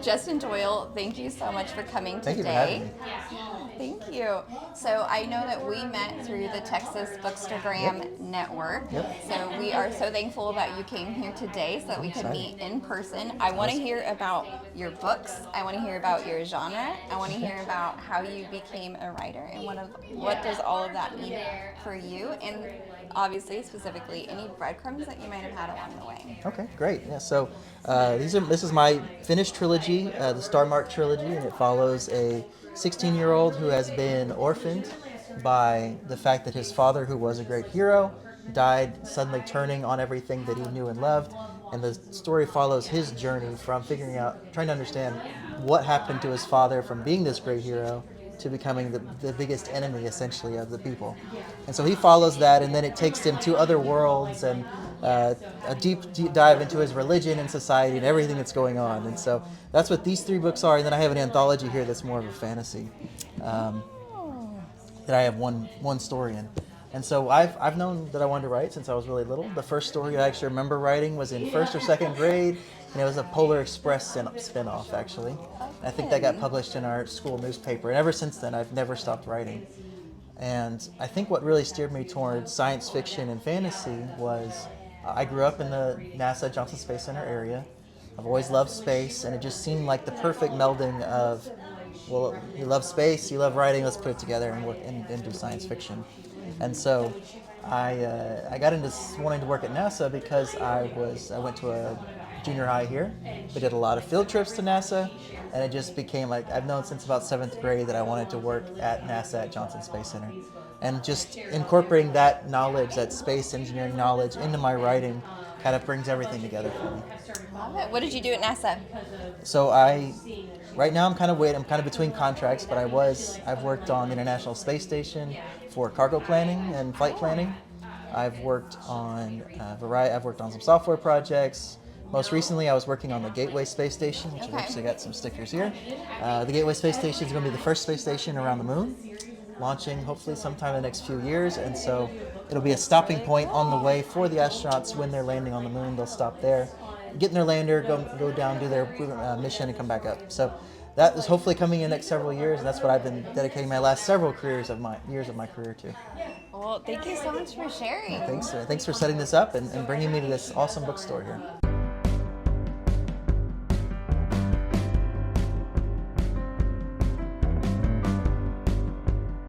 Justin Doyle, thank you so much for coming today. Thank you for having me. Thank you. So I know that we met through the Texas Bookstagram Yep. Network. Yep. So we are so thankful that you came here today so that we could meet in person. I want to hear about your books. I want to hear about your genre. I want to hear about how you became a writer and what does all of that mean for you, and obviously specifically any breadcrumbs that you might have had along the way. Okay, great. Yeah, so this is my finished trilogy, the Star Mark trilogy, and it follows a 16-year-old who has been orphaned by the fact that his father, who was a great hero, died, suddenly turning on everything that he knew and loved. And the story follows his journey from trying to understand what happened to his father from being this great hero to becoming the biggest enemy, essentially, of the people. And so he follows that, and then it takes him to other worlds and a deep dive into his religion and society and everything that's going on. And so that's what these three books are. And then I have an anthology here that's more of a fantasy that I have one story in. And so I've known that I wanted to write since I was really little. The first story I actually remember writing was in first or second grade, and it was a Polar Express spinoff, actually. I think that got published in our school newspaper, and ever since then I've never stopped writing. And I think what really steered me towards science fiction and fantasy was I grew up in the NASA Johnson Space Center area. I've always loved space, and it just seemed like the perfect melding of, well, you love space, you love writing, let's put it together and work and do science fiction. And so I got into wanting to work at NASA because I went to a junior high here. We did a lot of field trips to NASA, and it just became like I've known since about 7th grade that I wanted to work at NASA at Johnson Space Center. And just incorporating that knowledge, that space engineering knowledge, into my writing kind of brings everything together for me. Love it. What did you do at NASA? So right now I'm kind of between contracts, but I've worked on the International Space Station for cargo planning and flight planning. I've worked on some software projects. Most recently, I was working on the Gateway Space Station, which I've actually got some stickers here. The Gateway Space Station is going to be the first space station around the moon, launching hopefully sometime in the next few years, and so it'll be a stopping point on the way for the astronauts when they're landing on the moon. They'll stop there, get in their lander, go down, do their mission, and come back up. So that is hopefully coming in the next several years, and that's what I've been dedicating my last several years of my career to. Well, thank you so much for sharing. Thanks for setting this up and bringing me to this awesome bookstore here.